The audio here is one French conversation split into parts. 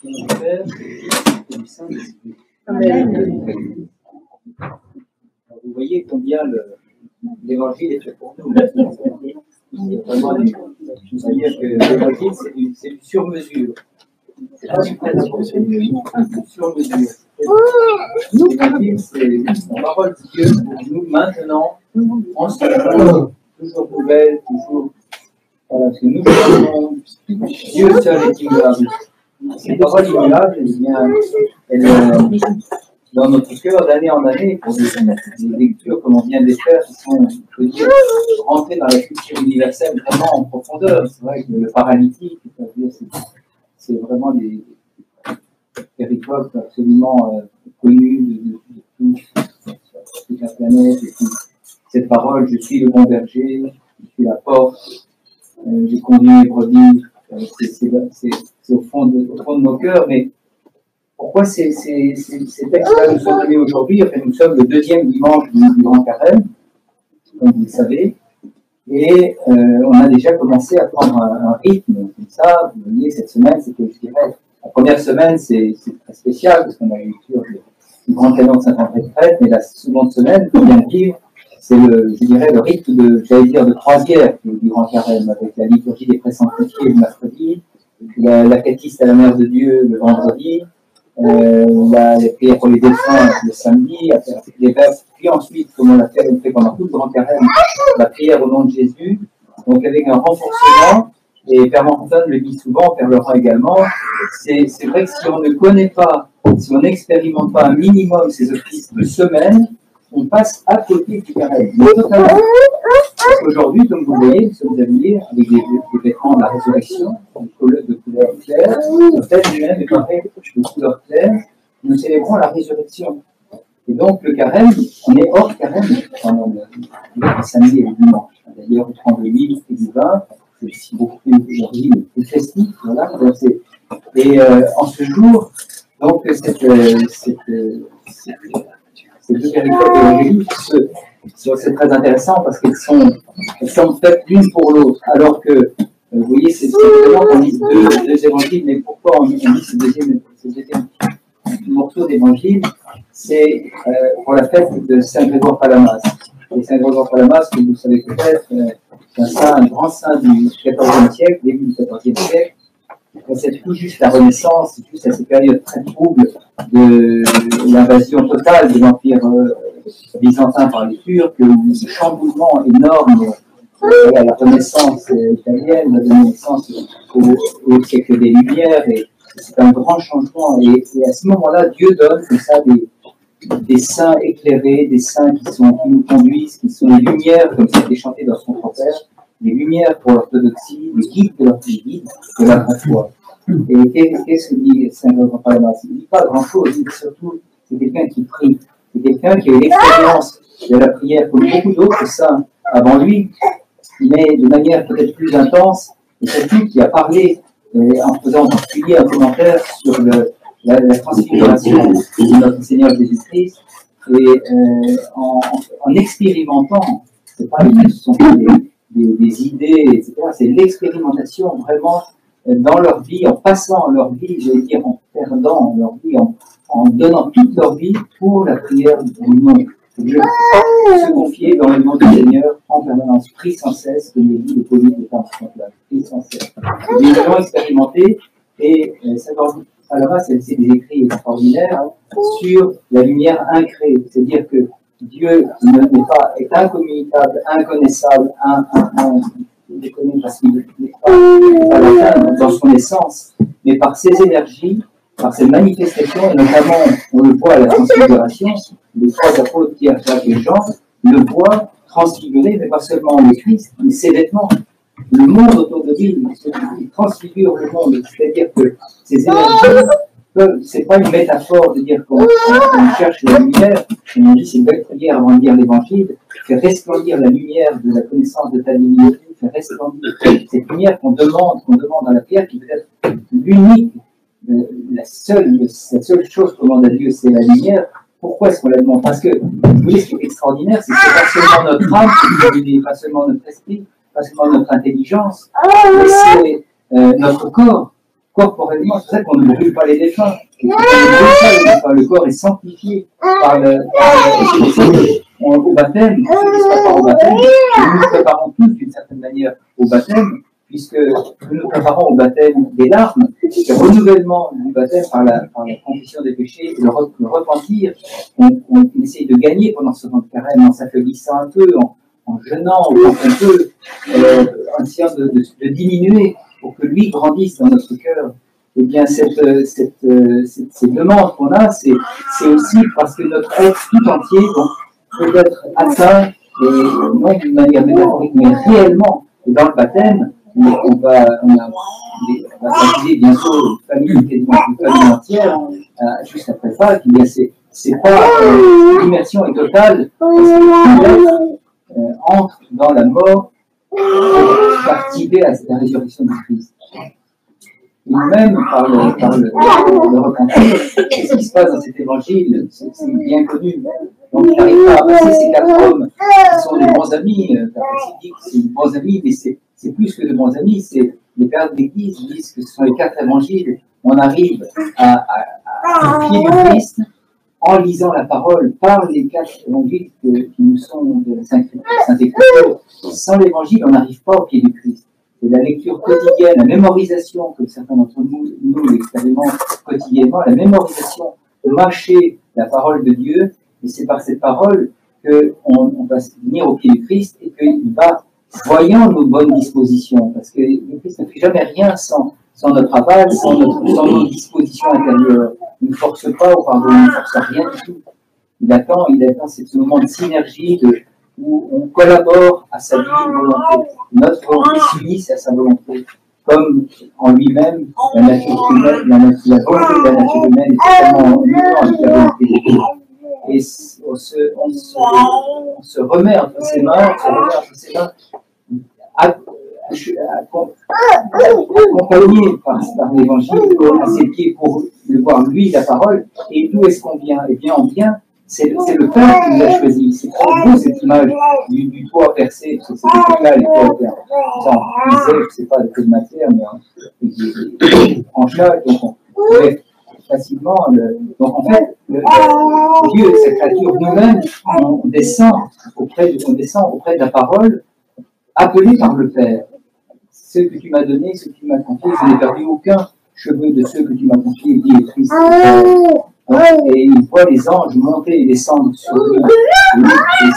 Au nom du Père, et du Saint-Esprit. Amen. Vous voyez combien l'évangile est fait pour nous. C'est vraiment c'est-à-dire que l'évangile, c'est du sur-mesure. C'est pas du prétention, c'est du sur-mesure. L'évangile, c'est la parole de Dieu pour nous maintenant, en ce moment, toujours nouvelle, toujours. Voilà, parce que nous cherchons Dieu seul est immuable. Cette parole immuable, eh bien, elle est dans notre cœur d'année en année pour des lectures comme on vient de les faire, qui sont, je peux dire, rentrées dans la culture universelle vraiment en profondeur. C'est vrai que le paralytique, c'est vraiment des territoires absolument connus de toute la planète. Et puis, cette parole, je suis le bon berger, je suis la porte, j'ai conduit les brebis, c'est au fond de nos cœurs, mais pourquoi ces textes-là nous sont donnés aujourd'hui? Enfin, nous sommes le deuxième dimanche du Grand Carême, comme vous le savez, et on a déjà commencé à prendre un rythme comme ça. Vous voyez, cette semaine, c'était, je dirais, la première semaine, c'est très spécial, parce qu'on a eu lecture du Grand Canon de Saint-André de Crète, mais la seconde semaine, qu'on vient de vivre, c'est je dirais, le rythme de croisière du Grand Carême, avec la liturgie des présanctifiés le mercredi, la catéchiste à la Mère de Dieu le vendredi, les prières pour les défunts le samedi, les vestes, puis ensuite, comme on l'a fait pendant tout le Grand Carême, la prière au nom de Jésus, donc avec un renforcement, et Père Martin le dit souvent, Père Laurent également, c'est vrai que si on ne connaît pas, si on n'expérimente pas un minimum ces offices de semaine, on passe à côté du carême. Mais totalement. Parce qu'aujourd'hui, comme vous le voyez, nous sommes habillés avec des vêtements de la résurrection, de couleur claire. Notre tête lui-même est pareil de couleur claire. Nous célébrons la résurrection. Et donc, le carême, on est hors carême pendant le samedi et le dimanche. D'ailleurs, on prend le 8 et du 20, c'est aussi beaucoup plus festif. Voilà. Et en ce jour, donc, cette ces deux véritables évangéliques, c'est très intéressant parce qu'elles sont faites l'une pour l'autre. Alors que, vous voyez, c'est vraiment qu'on lit deux évangiles, mais pourquoi on lit ce deuxième morceau d'évangile? C'est pour la fête de Saint Grégoire Palamas. Et Saint Grégoire Palamas, que vous savez peut-être, un grand saint du XIVe siècle, début du XIVe siècle. C'est tout juste la Renaissance, c'est juste à ces périodes très troubles de l'invasion totale de l'Empire byzantin par les Turcs, ce chamboulement énorme à la Renaissance italienne, la Renaissance au siècle des Lumières, et c'est un grand changement. Et à ce moment-là, Dieu donne comme ça des saints éclairés, des saints qui nous conduisent, qui sont les lumières, comme c'était chanté dans son propère, les lumières pour l'orthodoxie, les guides de la vraie foi. Et qu'est-ce que dit Saint Grégoire Palamas? Il ne dit pas grand-chose, il dit surtout c'est quelqu'un qui prie, c'est quelqu'un qui a eu l'expérience de la prière comme beaucoup d'autres saints avant lui, mais de manière peut-être plus intense, et surtout qui a parlé, en faisant en particulier un commentaire sur la transfiguration de notre Seigneur Jésus-Christ, et en expérimentant, c'est pas ce sont des idées, etc. C'est l'expérimentation vraiment dans leur vie, en passant leur vie, j'allais dire en perdant leur vie, en donnant toute leur vie pour la prière du nom. Se confier dans le nom du Seigneur en permanence, prie sans cesse, comme le dit le poète de Panthéon, prie sans cesse. Ils l'ont expérimenté et Saint Palamas, c'est des écrits extraordinaires sur la lumière incréée, c'est-à-dire que Dieu est incommunicable, inconnaissable, parce qu'il n'est pas dans son essence, mais par ses énergies, par ses manifestations, et notamment, on le voit à la transfiguration, les trois apôtres, Pierre, Jacques et Jean, le voient transfiguré, mais pas seulement le Christ, mais ses vêtements. Le monde autour de lui, il transfigure le monde, c'est-à-dire que ces énergies, c'est pas une métaphore de dire qu'on cherche la lumière, on dit c'est une belle prière avant de lire l'évangile, faire resplendir la lumière de la connaissance de ta divinité, faire resplendir cette lumière qu'on demande dans la prière, qui peut être l'unique, la seule chose qu'on demande à Dieu, c'est la lumière. Pourquoi est-ce qu'on la demande? Parce que, vous voyez, ce qui est extraordinaire, c'est que c'est pas seulement notre âme qui illumine, pas seulement notre esprit, pas seulement notre intelligence, mais c'est notre corps corporellement. C'est pour ça qu'on ne brûle pas les défunts. Le corps est sanctifié par au baptême. Ceux qui se préparent au baptême, nous nous préparons tous d'une certaine manière au baptême, puisque nous nous préparons au baptême des larmes, le renouvellement du baptême par la confession des péchés, le repentir. On essaye de gagner pendant ce temps de carême en s'affaiblissant un peu, en jeûnant, quand on peut, en essayant de diminuer pour que lui grandisse dans notre cœur. Eh bien, cette demande qu'on a, c'est aussi parce que notre être tout entier peut être atteint, et non d'une manière métaphorique, mais réellement. Et dans le baptême, on va baptiser bientôt une famille entière, juste après Pâques. Eh bien, c'est pas l'immersion est totale, parce que entre dans la mort pour participer à la résurrection du Christ. Et même par le repentir, ce qui se passe dans cet évangile, c'est bien connu. Donc il n'arrive pas à passer ces 4 hommes qui sont des bons amis. Dit que c'est des bons amis, mais c'est plus que de bons amis. C'est les pères de l'Église disent que ce sont les 4 évangiles. On arrive au pied du Christ en lisant la parole par les 4 évangiles qui nous sont de la Sainte-Écriture. Sans l'évangile, on n'arrive pas au pied du Christ. C'est la lecture quotidienne, la mémorisation, que certains d'entre nous expérimentent quotidiennement, la mémorisation, de mâcher la parole de Dieu, et c'est par cette parole qu'on va venir au pied du Christ et qu'il va, voyant nos bonnes dispositions, parce que le Christ ne fait jamais rien sans notre aval, sans nos dispositions intérieures. Il ne force pas, ou pardon, il ne force rien du tout. Il attend ce moment de synergie, où on collabore à sa divine volonté. Notre volonté s'unisse à sa volonté. Comme en lui-même, la nature humaine, la volonté de la nature humaine est totalement unie avec la volonté de Dieu. Et on se remet entre ses mains, accompagné par l'évangile, à ses pieds pour le voir lui, la parole. Et d'où est-ce qu'on vient? Eh bien, on vient. C'est le Père qui nous a choisi. C'est très beau cette image du toit percé, parce que c'était là les toits percés. On disait, je ne sais pas, de quelle matière, mais en chaque, donc on pouvait facilement. Donc en fait, Dieu, sa créature, nous-mêmes, on descend auprès de la parole, appelé par le Père. Ce que tu m'as donné, ce que tu m'as confié, je n'ai perdu aucun cheveu de ceux que tu m'as confiés, dit le Christ. Et il voit les anges monter et descendre sur lui. Et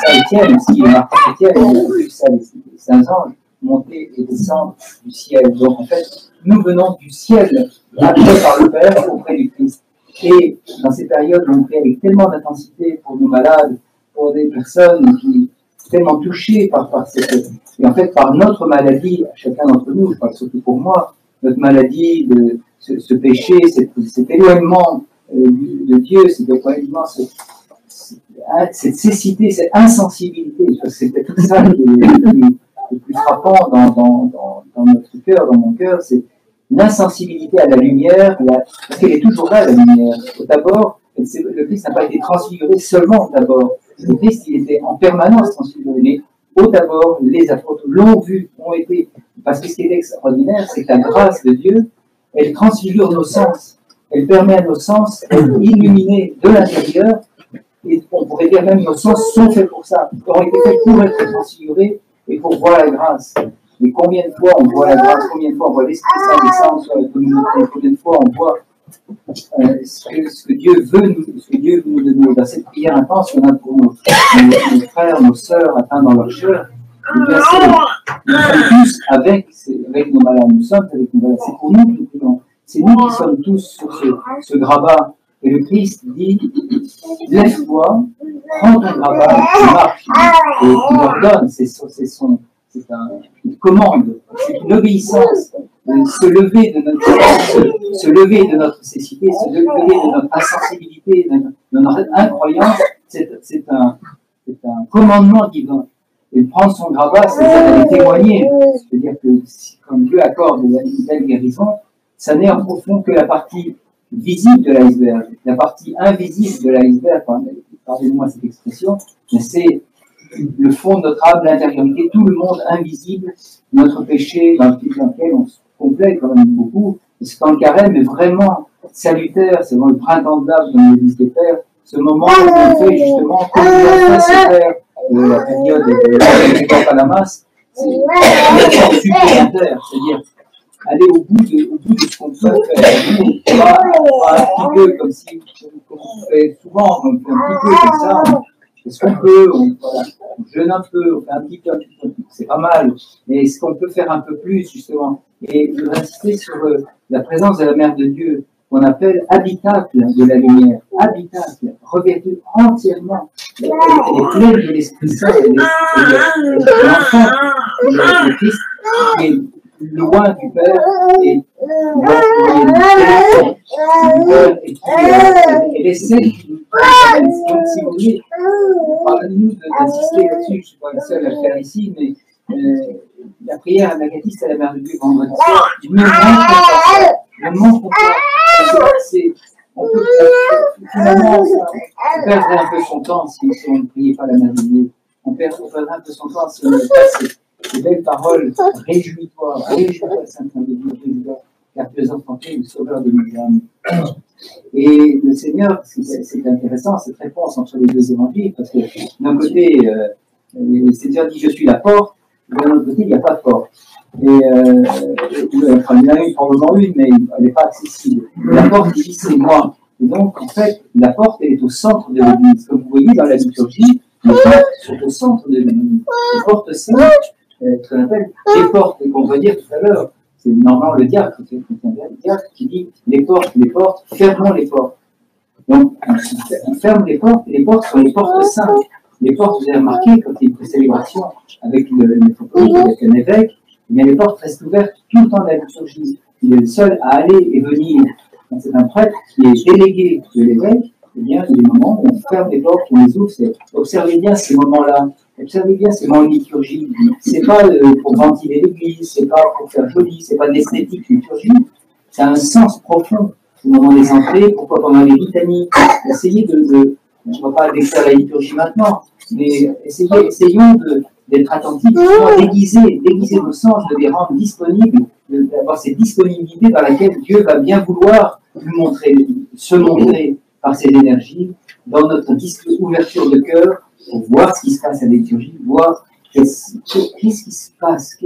ça, Étienne aussi, Marc Étienne, il a vu ça, les saints anges monter et descendre du ciel. Donc en fait, nous venons du ciel, appelés par le Père auprès du Christ. Et dans ces périodes où on prie avec tellement d'intensité pour nos malades, pour des personnes qui sont tellement touchées par cette... Et en fait, par notre maladie, chacun d'entre nous, je parle surtout pour moi, notre maladie, ce péché, cet éloignement de Dieu, cet éloignement, cette cécité, cette insensibilité, c'est peut-être ça qui est le plus frappant dans notre cœur, dans mon cœur, c'est l'insensibilité à la lumière, parce qu'elle est toujours là, la lumière. D'abord, le Christ n'a pas été transfiguré seulement d'abord. Le Christ, il était en permanence transfiguré. Mais au d'abord, les apôtres l'ont vu, ont été. Parce que ce qui est extraordinaire, c'est que la grâce de Dieu, elle transfigure nos sens. Elle permet à nos sens d'être illuminés de l'intérieur. Et on pourrait dire même nos sens sont faits pour ça. Ils ont été faits pour être transfigurés et pour voir la grâce. Mais combien de fois on voit la grâce, combien de fois on voit l'Esprit Saint descendre sur la communauté, combien de fois on voit ce que Dieu veut nous donner dans cette prière intense qu'on a pour nos frères, nos sœurs atteints dans leur chair. Nous sommes tous avec nos malades, nous sommes avec nos malades. C'est pour nous que nous prions. C'est nous qui sommes tous sur ce grabat. Et le Christ dit, lève-toi, prends ton grabat, marche. Et il ordonne, c'est une commande, c'est une obéissance. Se lever de notre cécité, se lever de notre insensibilité, de notre incroyance, c'est un commandement divin. Et prendre son grabat, c'est d'aller témoigner. C'est-à-dire que comme Dieu accorde une telle guérison, ça n'est en profond que la partie visible de l'iceberg. La partie invisible de l'iceberg, pardonnez-moi cette expression, mais c'est le fond de notre âme, l'intériorité, tout le monde invisible, notre péché dans lequel on se complaît quand même beaucoup, Ce temps de carême est vraiment salutaire, c'est vraiment le printemps de l'âge dans l'Église des Pères, ce moment où on fait justement comme il a fait se faire la période de la Palamas, c'est un supplémentaire, c'est-à-dire aller au bout de ce qu'on peut faire, pas un petit peu comme on fait souvent, on fait un petit peu comme ça, est-ce qu'on peut, on jeûne un peu, on fait un petit peu, c'est pas mal, mais est-ce qu'on peut faire un peu plus justement? Et je voudrais insister sur la présence de la Mère de Dieu, qu'on appelle habitacle de la lumière, habitacle, revêtue entièrement, elle est pleine de l'Esprit Saint, l'enfant, le Christ qui est loin du Père et elle est celle qui, donc si vous voulez, pardonnez-nous d'insister là-dessus, je ne suis pas le seul à le faire ici, mais la prière à Agatiste à la Mère de Dieu vendredi soir, ne montre pas. On peut finalement perdre un peu son temps si on ne priait pas la Mère de Dieu. On perdrait un peu son temps si on ne pas ces belles paroles. Réjouis-toi, Sainte Mère de Dieu, réjouis-toi, car tu es enfanté le Sauveur de nos âmes. Et le Seigneur, c'est intéressant cette réponse entre les deux évangiles, parce que d'un côté, le Seigneur dit je suis la porte, de l'autre côté, il n'y a pas de porte. Et il y en a une, probablement une, mais elle n'est pas accessible. La porte, il dit c'est moi. Et donc, en fait, la porte, elle est au centre de l'Église. Comme vous voyez dans la liturgie, les portes sont au centre de l'Église. Les portes saintes, ce qu'on appelle les portes, qu'on va dire tout à l'heure. C'est normalement le diacre qui dit les portes, fermons les portes. Donc, on ferme les portes, et les portes sont les portes saintes. Les portes, vous avez remarqué, quand il y a une célébration avec avec un évêque, eh bien, les portes restent ouvertes tout le temps de la liturgie. Il est le seul à aller et venir. C'est un prêtre qui est délégué de l'évêque. Eh bien, il y a des moments où on ferme les portes, on les ouvre. Observez bien ces moments-là. Observez bien ces moments de liturgie. C'est pas pour ventiler l'église, c'est pas pour faire joli, c'est pas de l'esthétique liturgie. Ça a un sens profond. Au moment des entrées, pourquoi pendant les litanies. Essayez je ne vais pas décrire la liturgie maintenant, mais essayons d'être attentifs, d'aiguiser nos sens, de les rendre disponibles, d'avoir cette disponibilité dans laquelle Dieu va bien vouloir se montrer par ses énergies, dans notre ouverture de cœur, pour voir ce qui se passe à la liturgie, voir qu'est-ce qui se passe,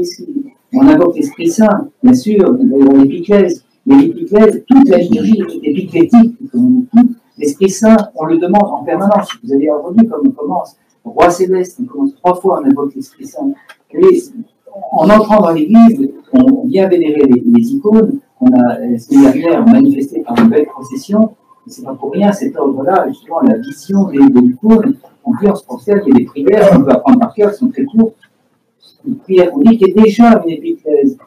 on invoque l'Esprit Saint, bien sûr, dans l'épiclèse, mais l'épiclèse, toute la liturgie est épiclétique, l'Esprit Saint, on le demande en permanence. Vous avez entendu comme on commence. Roi Céleste, on commence 3 fois, on invoque l'Esprit Saint. Et en entrant dans l'église, on vient vénérer les icônes. On a, la semaine dernière, manifesté par une belle procession. Et c'est pas pour rien, cet ordre-là, justement, la vision des icônes. En plus, on se procède, il y a des prières qu'on peut apprendre par cœur, qui sont très courtes. Une prière unique est déjà une épiclèse.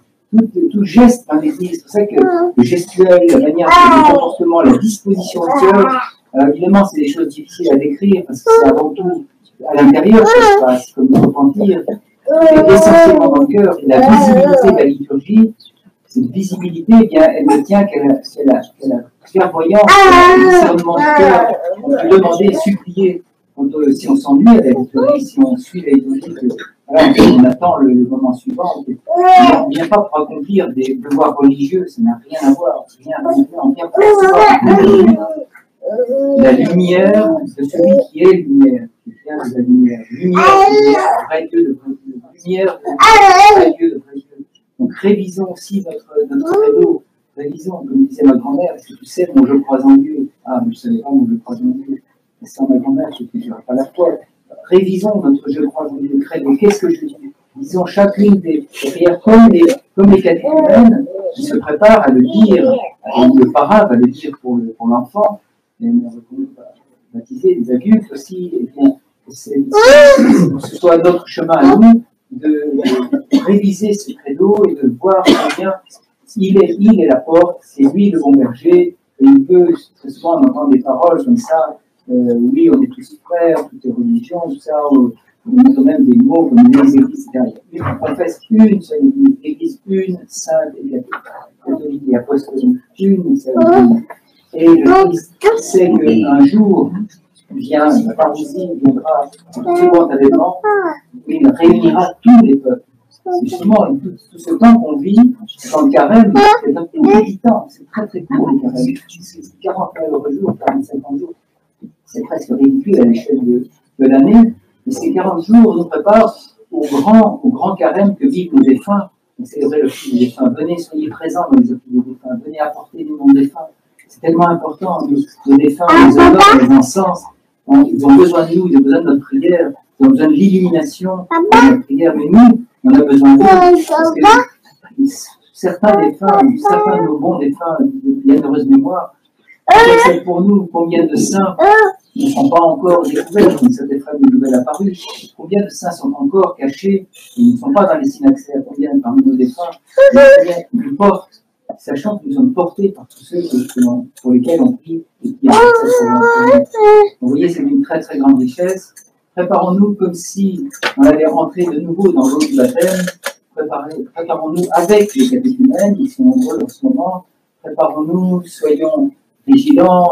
Tout geste dans l'église, c'est pour ça que le gestuel, la manière de comportement, la disposition du cœur, alors évidemment, c'est des choses difficiles à décrire parce que c'est avant tout à l'intérieur que ça se passe, comme le repentir, c'est essentiellement dans le cœur. Et la visibilité de la liturgie, cette visibilité, eh bien, elle ne tient qu'à la clairvoyance, le discernement du cœur. On peut demander, supplier, si on s'ennuie à la liturgie, si on suit la liturgie, voilà, on attend le moment suivant. On ne vient pas pour accomplir des devoirs religieux, ça n'a rien à voir. On vient pour recevoir la lumière de celui qui est lumière, qui vient de la lumière. Lumière, vrai Dieu de vrai Dieu. Lumière, vrai Dieu de vrai Dieu. Donc révisons aussi notre credo. Révisons, comme disait ma grand-mère, est-ce que tu sais mon je crois en Dieu? Ah, mais je ne savais pas mon je crois en Dieu. Et sans ma grand-mère, je ne dirai pas la foi. Révisons notre je crois en Dieu credo. Qu'est-ce que je dis? Disons chacune des prières comme les catéchumènes qui se préparent à le dire, le parrain va le dire pour l'enfant, et baptiser les adultes aussi, et bien, que ce soit notre chemin à nous de réviser ce credo et de voir combien il est la porte, c'est lui le bon berger, et il peut, très souvent on entend des paroles comme ça, oui, on est tous frères, toutes les religions, tout ça, on a même des mots comme les églises, etc. On confesse une seule église, une sainte et catholique et apostolique, une seule église. Et le Christ sait qu'un jour vient, la parousie viendra, le second avènement, il réunira tous les peuples. justement, tout ce temps qu'on vit dans le carême, c'est un peu méditant, c'est très très court le carême. C'est 40 heures jours, 40-50 jours. C'est presque ridicule à l'échelle de l'année. Mais ces 40 jours nous préparent au grand carême que vivent nos défunts. On célébrait le office des défunts. Venez, soyez présents dans les offices des défunts. Venez apporter les noms des défunts. C'est tellement important. Nos défunts, les odeurs, les encens, ils ont besoin de nous, ils ont besoin de notre prière, ils ont besoin de l'illumination de notre prière. Mais nous, on a besoin d'eux. Parce que certains défunts, certains de nos bons défunts, de bienheureuse mémoire, c'est pour nous combien de saints ne sont pas encore découverts, comme cette femme de nouvelle apparue. Combien de saints sont encore cachés et ne sont pas dans les synaxaires? Combien parmi nos défunts nous portent, sachant que nous sommes portés par tous ceux pour lesquels on prie et qui ont vous voyez, c'est une très très grande richesse. Préparons-nous comme si on allait rentrer de nouveau dans l'eau du baptême. Préparons-nous avec les catéchumènes, qui sont nombreux en ce moment. Préparons-nous, soyons vigilants,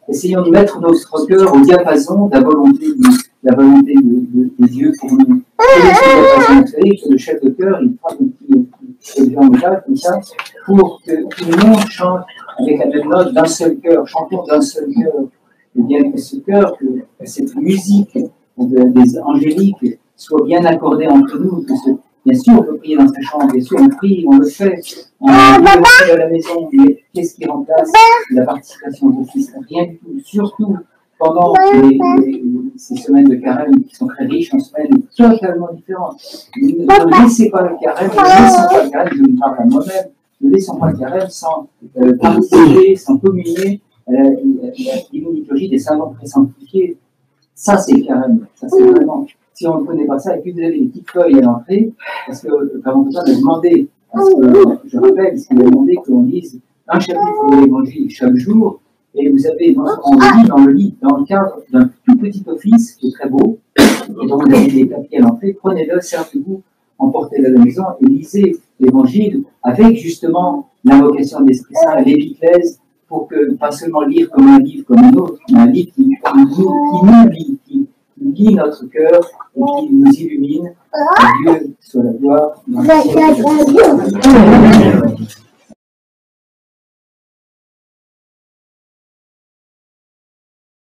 essayons de mettre notre cœur au diapason de la volonté de Dieu pour nous. Vous savez que le chef de chœur, il frappe un petit en métal comme ça, pour que tout le monde chante avec la même note d'un seul cœur, chantons d'un seul cœur. Et bien que ce cœur, que cette musique des angéliques soit bien accordée entre nous, bien sûr, on peut prier dans sa chambre, bien sûr, on prie, on le fait, on prie aussi à la maison, mais qu'est-ce qui remplace la participation au Christ? Rien du tout, surtout pendant ces semaines de carême qui sont très riches en semaines totalement différentes. Ne laissez pas le carême, ne laissons pas le carême, je me parle à moi-même, ne laissons pas le carême sans participer, sans communier à la divine liturgie des saints présanctifiés. Ça, c'est le carême, ça c'est vraiment. Si on ne connaît pas ça, et puis vous avez des petites feuilles à l'entrée, parce que Père Montoya a demandé, parce que je rappelle, parce qu'il a demandé qu'on lise un chapitre de l'Évangile chaque jour, et vous avez, on le lit dans le cadre d'un tout petit office qui est très beau, et dont vous avez des papiers à l'entrée, prenez-le, servez-vous, emportez-le à la maison et lisez l'Évangile avec justement l'invocation de l'Esprit Saint, l'épiclèse, pour que pas seulement lire comme un livre comme un autre, mais un livre qui nous lit, qui lit notre cœur et qui nous illumine. À Dieu soit la gloire.